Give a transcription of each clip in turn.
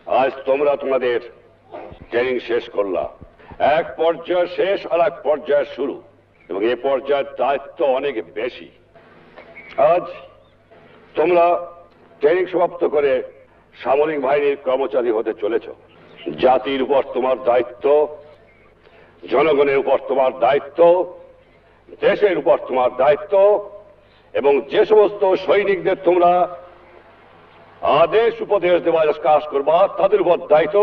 আজ তোমরা তোমাদের ট্রেনিং শেষ করলা, এক পর্যায় শেষ আর এক পর্যায় শুরু, এবং এই পর্যায়ের দায়িত্ব অনেক বেশি। আজ তোমরা ট্রেনিং সমাপ্ত করে সামরিক বাহিনীর কর্মচারী হতে চলেছ। জাতির উপর তোমার দায়িত্ব, জনগণের উপর তোমার দায়িত্ব, দেশের উপর তোমার দায়িত্ব, এবং যে সমস্ত সৈনিকদের তোমরা আদেশ উপদেশ দেওয়ার কাজ করবা তাদের উপর দায়িত্ব,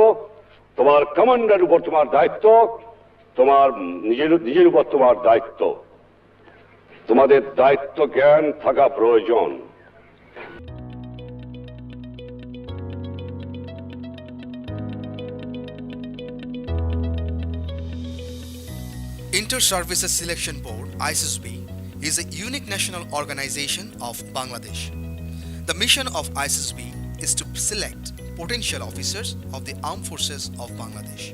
তোমার কমান্ডারের উপর তোমার দায়িত্ব, তোমার নিজের উপর তোমার দায়িত্ব। তোমাদের দায়িত্ব জ্ঞান থাকা প্রয়োজন। Inter-Services Selection Board (Issb) is a unique national organization of Bangladesh. The mission of Issb is to select potential officers of the Armed Forces of Bangladesh.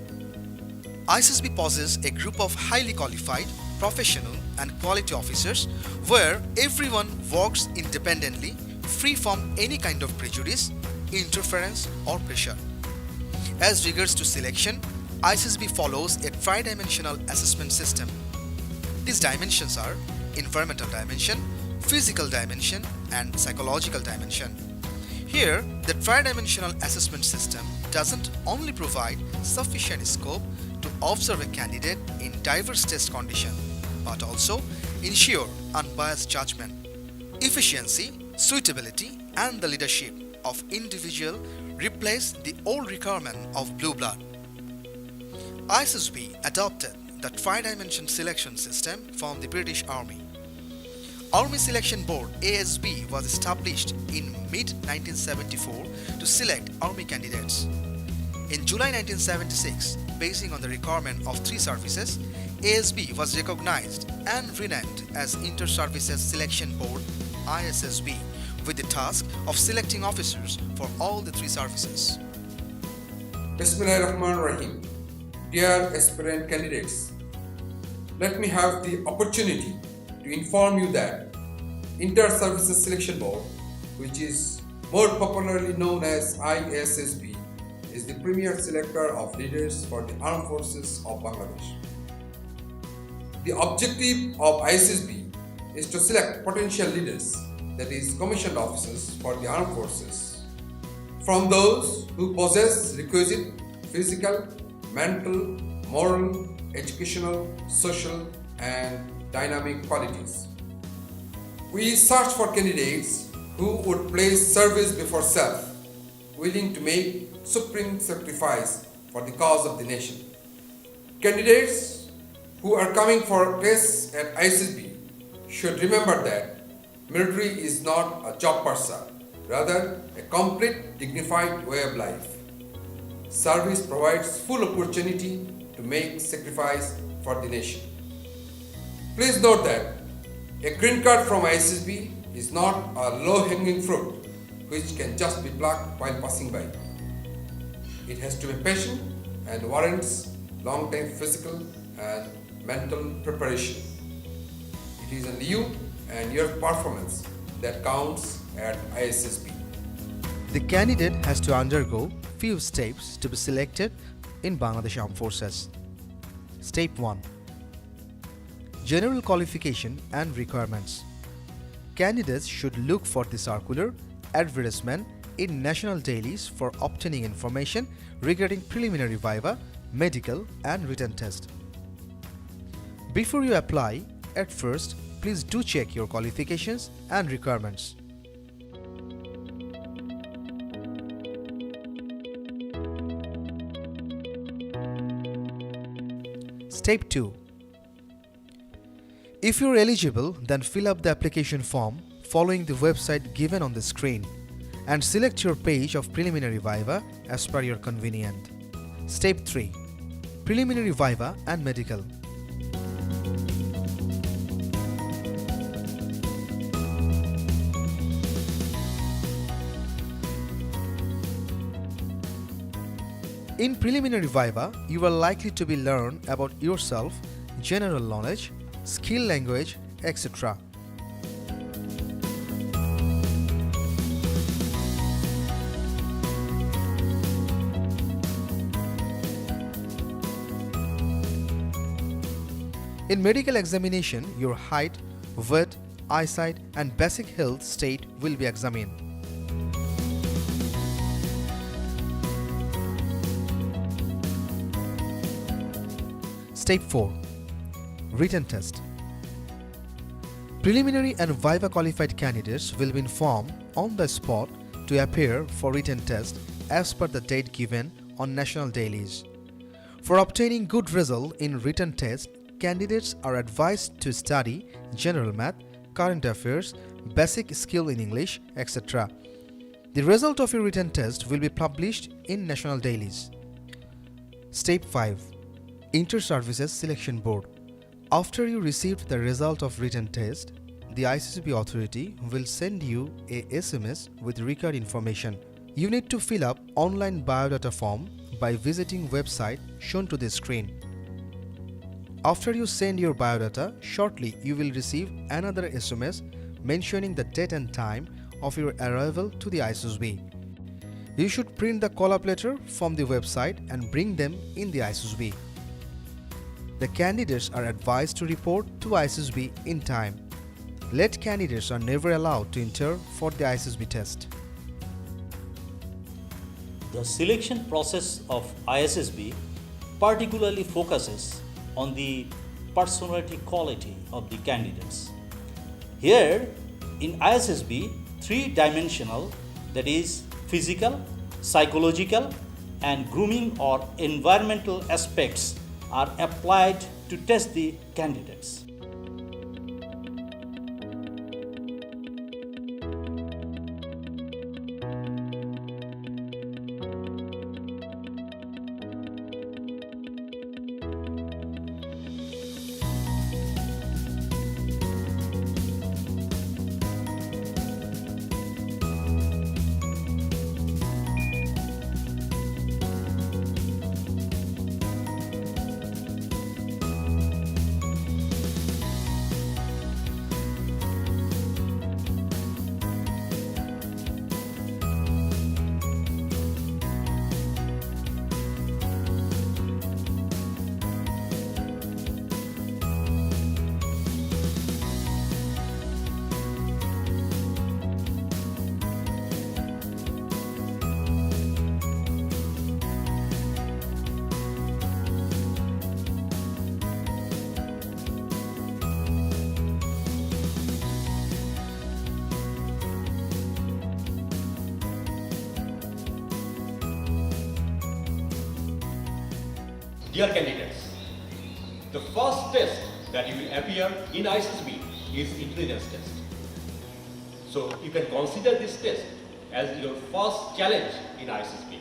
Issb possesses a group of highly qualified, professional and quality officers where everyone works independently, free from any kind of prejudice, interference or pressure. As regards to selection, Issb follows a tri-dimensional assessment system. These dimensions are environmental dimension, physical dimension and psychological dimension. Here, the tri-dimensional assessment system doesn't only provide sufficient scope to observe a candidate in diverse test conditions, but also ensure unbiased judgment, efficiency, suitability and the leadership of individual replace the old requirement of blue blood. Issb adopted the tri-dimension selection system from the British Army. Army Selection Board (ASB) was established in mid-1974 to select army candidates. In July 1976, basing on the requirement of 3 services, ASB was recognized and renamed as Inter-Services Selection Board (ISSB) with the task of selecting officers for all the 3 services. Bismillahirrahmanirrahim. Dear aspirant candidates, let me have the opportunity to inform you that Inter-Services Selection Board, which is more popularly known as ISSB, is the premier selector of leaders for the Armed Forces of Bangladesh. The objective of ISSB is to select potential leaders, that is, commissioned officers for the Armed Forces, from those who possess requisite physical, mental, moral, educational, social, and dynamic qualities. We search for candidates who would place service before self, willing to make supreme sacrifice for the cause of the nation. Candidates who are coming for tests at ISSB should remember that military is not a job parcel, rather a complete dignified way of life. Service provides full opportunity to make sacrifice for the nation. Please note that a green card from ISSB is not a low-hanging fruit which can just be plucked while passing by. It has to be patient and warrants long-term physical and mental preparation. It is only you and your performance that counts at ISSB. The candidate has to undergo few steps to be selected in Bangladesh Armed Forces. Step 1. General qualification and requirements. Candidates should look for the circular advertisement in national dailies for obtaining information regarding preliminary viva, medical and written test. Before you apply, at first, please do check your qualifications and requirements. Step 2. If you're eligible, then fill up the application form following the website given on the screen and select your page of preliminary viva as per your convenience. Step 3. Preliminary viva and medical. In preliminary viva, you are likely to be learn about yourself, general knowledge, skill language, etc. In medical examination, your height, weight, eyesight and basic health state will be examined. Step 4. Written test. Preliminary and Viva qualified candidates will be informed on the spot to appear for written test as per the date given on national dailies. For obtaining good result in written test, candidates are advised to study general math, current affairs, basic skill in English, etc. The result of your written test will be published in national dailies. Step 5. Inter-Services Selection Board. After you received the result of written test, the Issb authority will send you a SMS with required information. You need to fill up online biodata form by visiting website shown to the screen. After you send your biodata, shortly you will receive another SMS mentioning the date and time of your arrival to the Issb. You should print the call-up letter from the website and bring them in the Issb. The candidates are advised to report to Issb in time. Late candidates are never allowed to enter for the Issb test. The selection process of Issb particularly focuses on the personality quality of the candidates. Here in Issb, three-dimensional, that is physical, psychological and grooming or environmental aspects are applied to test the candidates. Dear candidates, the first test that you will appear in Issb is intelligence test. So you can consider this test as your first challenge in Issb.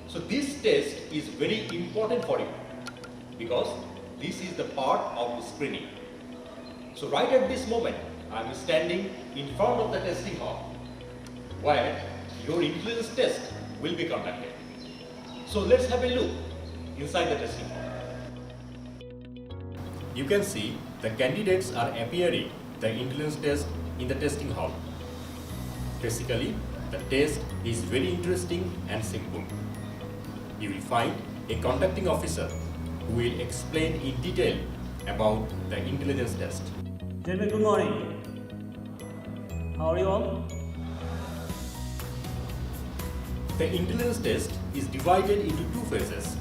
So this test is very important for you because this is the part of the screening. So right at this moment, I am standing in front of the testing hall where your intelligence test will be conducted. So let's have a look inside the testing hall. You can see the candidates are appearing the intelligence test in the testing hall. Basically, the test is very interesting and simple. You will find a conducting officer who will explain in detail about the intelligence test. Gentlemen, good morning. How are you all? The intelligence test is divided into two phases: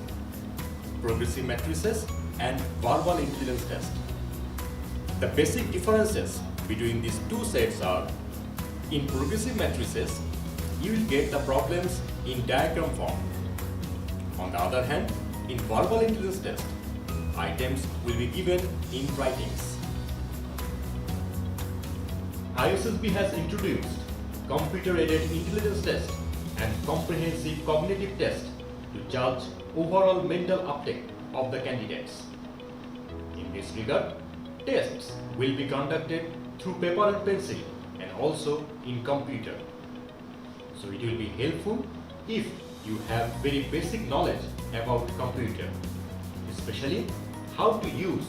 progressive matrices and verbal intelligence test. The basic differences between these two sets are: in progressive matrices, you will get the problems in diagram form. On the other hand, in verbal intelligence test, items will be given in writings. Issb has introduced computer-aided intelligence test and comprehensive cognitive test to judge overall mental uptake of the candidates. In this regard, tests will be conducted through paper and pencil and also in computer. So it will be helpful if you have very basic knowledge about computer, especially how to use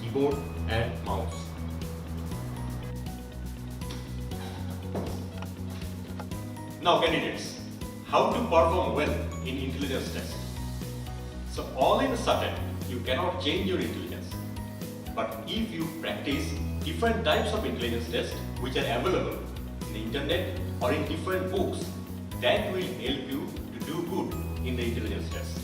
keyboard and mouse. Now candidates, how to perform well in intelligence test. So all in a sudden, you cannot change your intelligence. But if you practice different types of intelligence tests which are available in the internet or in different books, that will help you to do good in the intelligence test.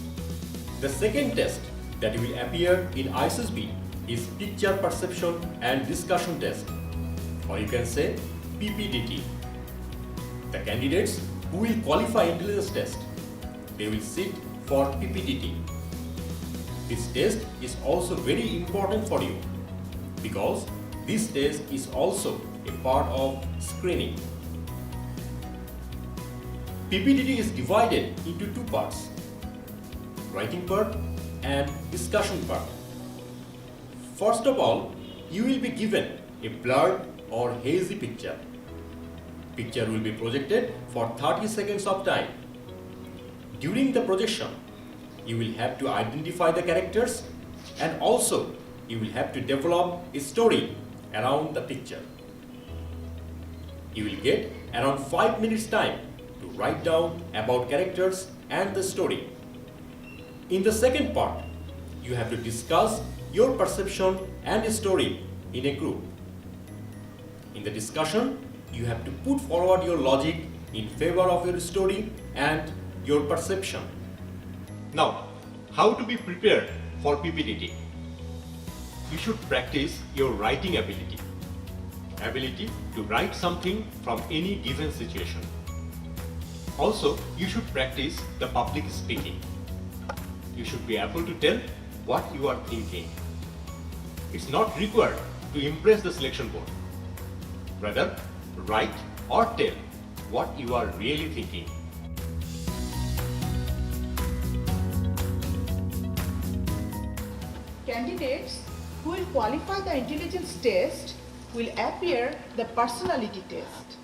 The second test that will appear in Issb is Picture Perception and Discussion Test, or you can say PPDT. The candidates who will qualify intelligence test, they will sit for PPDT. This test is also very important for you because this test is also a part of screening. PPDT is divided into two parts, writing part and discussion part. First of all, you will be given a blurred or hazy picture. Picture will be projected for 30 seconds of time. During the projection, you will have to identify the characters and also you will have to develop a story around the picture. You will get around 5 minutes time to write down about characters and the story. In the second part, you have to discuss your perception and story in a group. In the discussion, you have to put forward your logic in favor of your story and your perception. Now, how to be prepared for PPDT? You should practice your writing ability to write something from any given situation. Also, you should practice the public speaking. You should be able to tell what you are thinking. It's not required to impress the selection board. Rather, write or tell what you are really thinking. Candidates who will qualify the intelligence test will appear the personality test.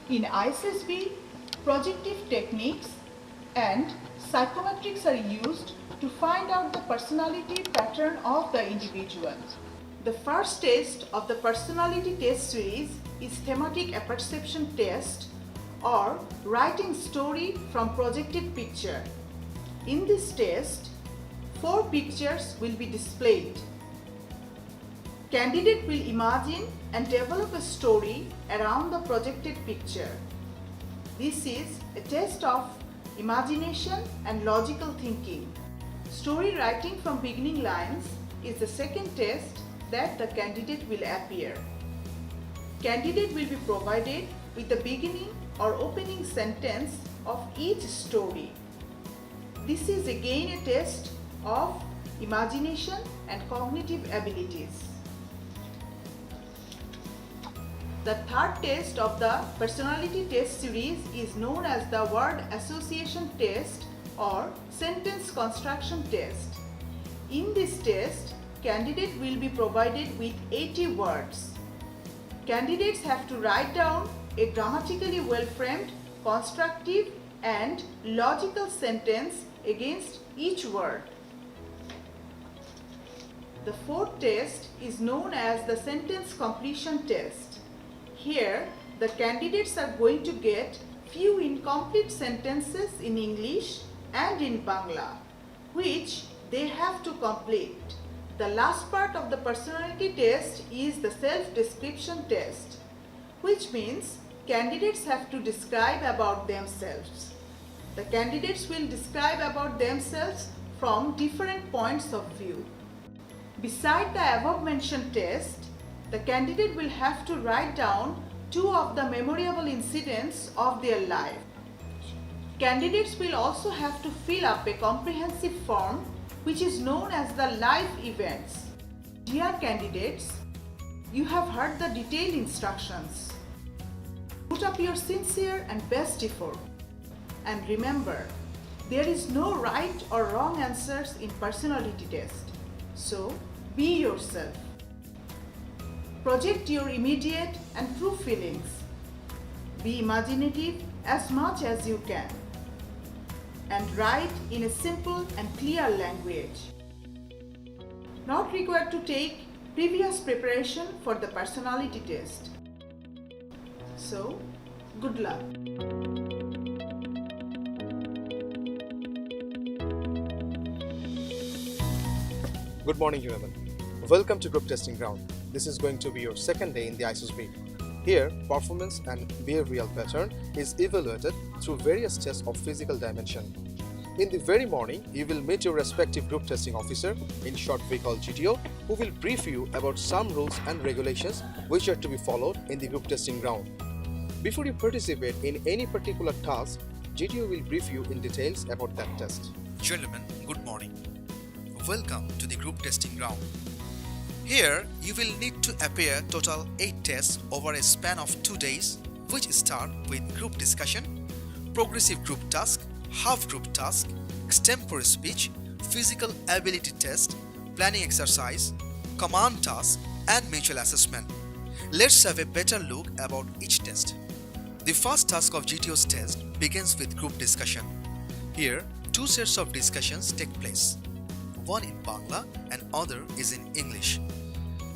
In Issb, projective techniques and psychometrics are used to find out the personality pattern of the individual. The first test of the personality test series is thematic apperception test or writing story from projected picture. In this test, 4 pictures will be displayed. Candidate will imagine and develop a story around the projected picture. This is a test of imagination and logical thinking. Story writing from beginning lines is the second test that the candidate will appear. Candidate will be provided with the beginning or opening sentence of each story. This is again a test of imagination and cognitive abilities. The third test of the personality test series is known as the word association test or sentence construction test. In this test, candidate will be provided with 80 words. Candidates have to write down a grammatically well-framed, constructive and logical sentence against each word. The fourth test is known as the sentence completion test. Here, the candidates are going to get few incomplete sentences in English and in Bangla, which they have to complete. The last part of the personality test is the self-description test, which means candidates have to describe about themselves. The candidates will describe about themselves from different points of view. Beside the above mentioned test, the candidate will have to write down 2 of the memorable incidents of their life. Candidates will also have to fill up a comprehensive form which is known as the life events. Dear candidates, you have heard the detailed instructions. Put up your sincere and best effort. And remember, there is no right or wrong answers in personality test. So, be yourself. Project your immediate and true feelings. Be imaginative as much as you can. And write in a simple and clear language. Not required to take previous preparation for the personality test. So, good luck. Good morning, everyone. Welcome to Group Testing Ground. This is going to be your second day in the Issb. Here, performance and behavioral pattern is evaluated through various tests of physical dimension. In the very morning, you will meet your respective group testing officer, in short we call GTO, who will brief you about some rules and regulations which are to be followed in the group testing ground. Before you participate in any particular task, GTO will brief you in details about that test. Gentlemen, good morning. Welcome to the group testing ground. Here, you will need to appear total 8 tests over a span of 2 days, which start with group discussion, progressive group task, half group task, extempore speech, physical ability test, planning exercise, command task, and mutual assessment. Let's have a better look about each test. The first task of GTO's test begins with group discussion. Here, 2 sets of discussions take place. One in Bangla and other is in English.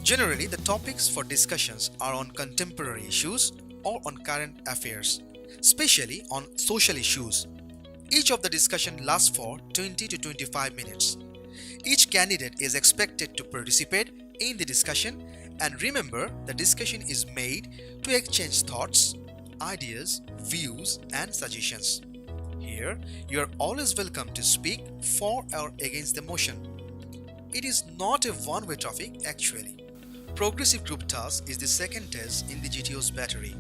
Generally, the topics for discussions are on contemporary issues or on current affairs, especially on social issues. Each of the discussion lasts for 20 to 25 minutes. Each candidate is expected to participate in the discussion, and remember, the discussion is made to exchange thoughts, ideas, views, and suggestions. Here, you are always welcome to speak for or against the motion. It is not a one-way traffic actually. Progressive group task is the second test in the GTO's battery.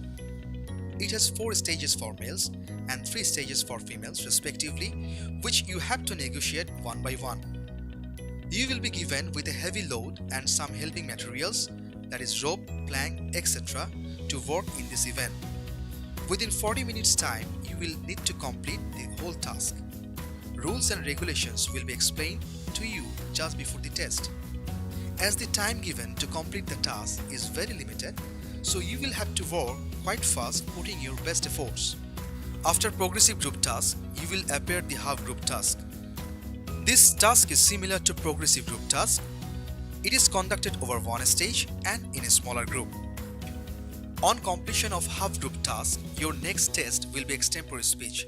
It has 4 stages for males and 3 stages for females respectively, which you have to negotiate one by one. You will be given with a heavy load and some helping materials, that is rope, plank, etc. to work in this event. Within 40 minutes time, you will need to complete the whole task. Rules and regulations will be explained to you just before the test. As the time given to complete the task is very limited, so you will have to work quite fast, putting your best efforts. After progressive group task, you will appear the half group task. This task is similar to progressive group task. It is conducted over one stage and in a smaller group. On completion of half group task, your next test will be extempore speech.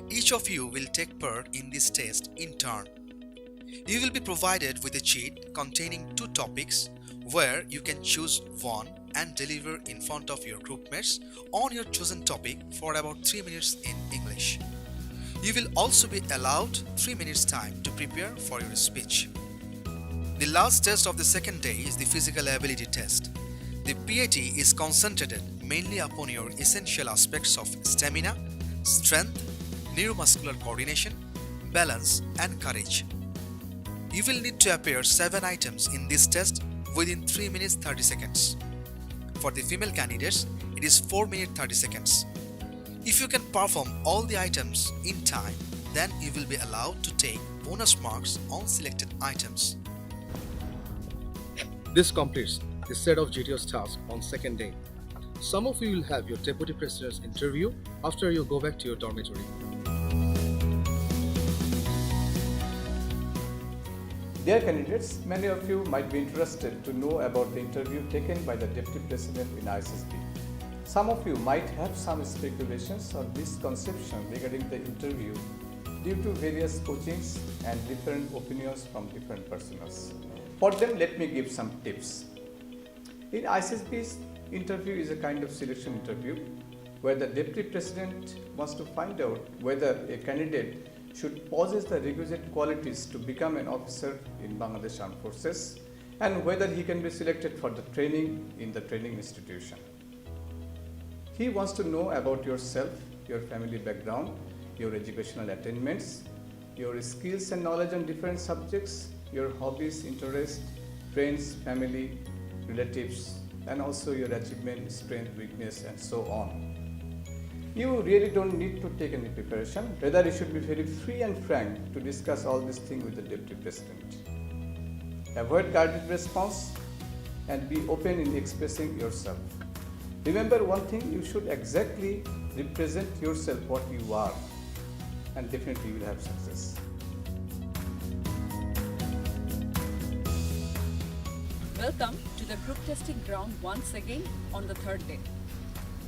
Each of you will take part in this test in turn. You will be provided with a sheet containing 2 topics where you can choose one and deliver in front of your groupmates on your chosen topic for about 3 minutes in English. You will also be allowed 3 minutes time to prepare for your speech. The last test of the second day is the physical ability test. The PAT is concentrated mainly upon your essential aspects of stamina, strength, neuromuscular coordination, balance, and courage. You will need to appear 7 items in this test within 3 minutes 30 seconds. For the female candidates, it is 4 minutes 30 seconds. If you can perform all the items in time, then you will be allowed to take bonus marks on selected items. This completes the set of GTO's tasks on second day. Some of you will have your deputy president's interview after you go back to your dormitory. Dear candidates, many of you might be interested to know about the interview taken by the Deputy President in Issb. Some of you might have some speculations or misconceptions regarding the interview due to various coachings and different opinions from different persons. For them, let me give some tips. In Issb's interview is a kind of selection interview where the Deputy President wants to find out whether a candidate should possess the requisite qualities to become an officer in Bangladesh Armed Forces and whether he can be selected for the training in the training institution. He wants to know about yourself, your family background, your educational attainments, your skills and knowledge on different subjects, your hobbies, interests, friends, family, relatives, and also your achievement, strength, weakness, and so on. You really don't need to take any preparation. Rather, you should be very free and frank to discuss all these things with the Deputy President. Avoid guarded response and be open in expressing yourself. Remember one thing, you should exactly represent yourself what you are, and definitely you will have success. Welcome to the group testing ground once again on the 3rd day.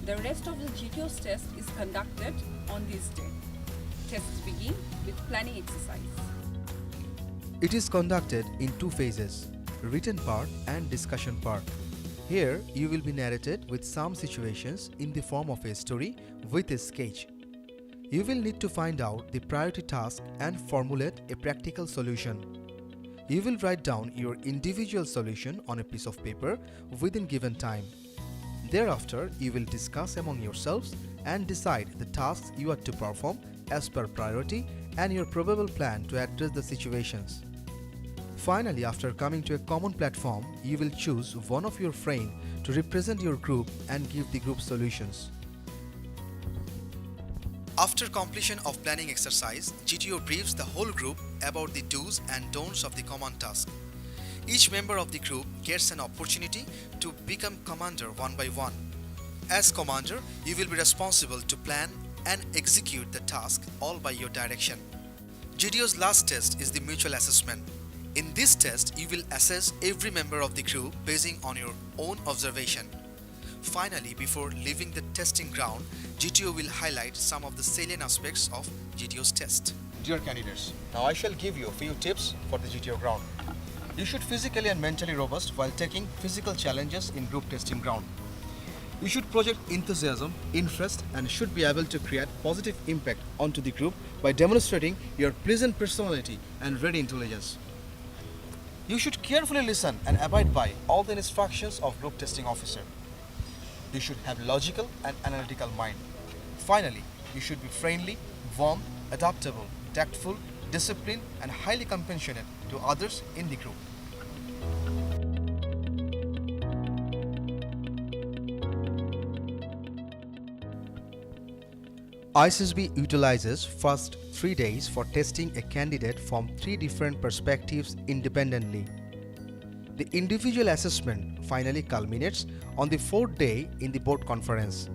The rest of the GTO's test is conducted on this day. Tests begin with planning exercise. It is conducted in 2 phases. written part and discussion part. Here, you will be narrated with some situations in the form of a story with a sketch. You will need to find out the priority task and formulate a practical solution. You will write down your individual solution on a piece of paper within given time. Thereafter, you will discuss among yourselves and decide the tasks you are to perform as per priority and your probable plan to address the situations. Finally, after coming to a common platform, you will choose one of your friends to represent your group and give the group solutions. After completion of planning exercise, GTO briefs the whole group about the do's and don'ts of the common task. Each member of the group gets an opportunity to become commander one by one. As commander, you will be responsible to plan and execute the task all by your direction. GTO's last test is the mutual assessment. In this test, you will assess every member of the group basing on your own observation. Finally, before leaving the testing ground, GTO will highlight some of the salient aspects of GTO's test. Dear candidates, now I shall give you a few tips for the GTO ground. You should physically and mentally robust while taking physical challenges in group testing ground. You should project enthusiasm, interest, and should be able to create positive impact onto the group by demonstrating your pleasant personality and ready intelligence. You should carefully listen and abide by all the instructions of group testing officer. You should have logical and analytical mind. Finally, you should be friendly, warm, adaptable, tactful, disciplined, and highly compassionate to others in the group. Issb utilizes first 3 days for testing a candidate from 3 different perspectives independently. The individual assessment finally culminates on the 4th day in the board conference.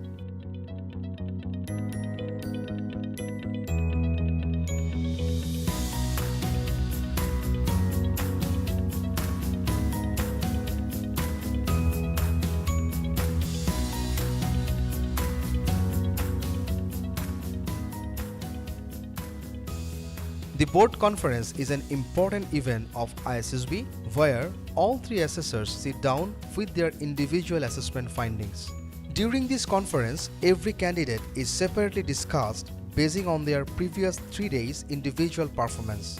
The board conference is an important event of Issb where all 3 assessors sit down with their individual assessment findings. During this conference, every candidate is separately discussed basing on their previous 3 days' individual performance.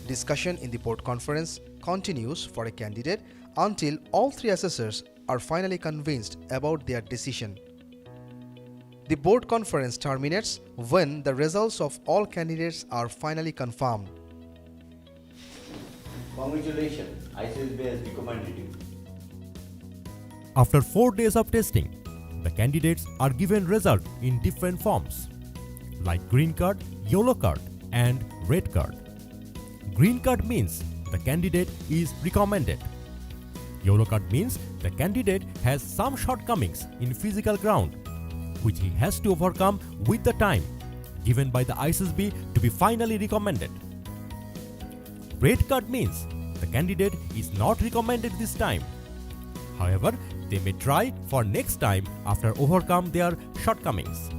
Discussion in the board conference continues for a candidate until all 3 assessors are finally convinced about their decision. The board conference terminates when the results of all candidates are finally confirmed. Congratulations, Issb has recommended you. After 4 days of testing, the candidates are given result in different forms like green card, yellow card and red card. Green card means the candidate is recommended. Yellow card means the candidate has some shortcomings in physical ground which he has to overcome with the time given by the Issb to be finally recommended. Red card means the candidate is not recommended this time. However, they may try for next time after overcome their shortcomings.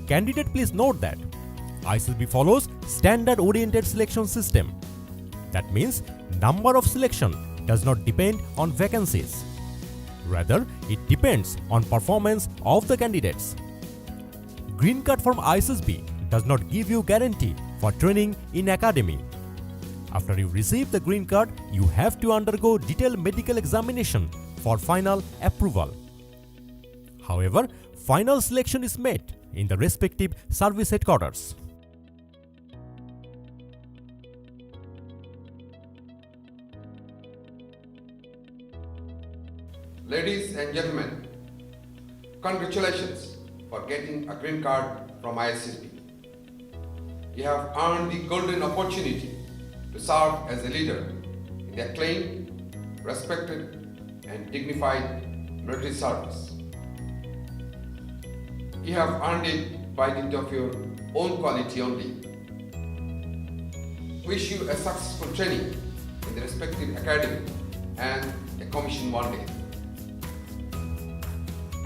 Candidate, please note that Issb follows standard oriented selection system. That means number of selection does not depend on vacancies. Rather, it depends on performance of the candidates. Green card from Issb does not give you guarantee for training in academy. After you receive the green card, you have to undergo detailed medical examination for final approval. However, final selection is made in the respective service headquarters. Ladies and gentlemen, congratulations for getting a green card from Issb. You have earned the golden opportunity to serve as a leader in the acclaimed, respected, and dignified military service. You have earned it by dint of your own quality only. Wish you a successful training in the respective academy and a commission one day.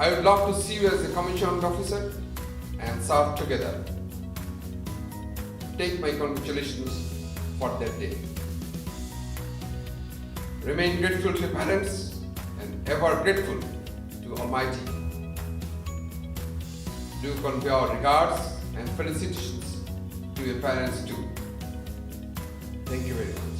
I would love to see you as a commissioned officer and serve together. Take my congratulations for that day. Remain grateful to your parents and ever grateful to Almighty. Do convey our regards and felicitations to your parents too. Thank you very much.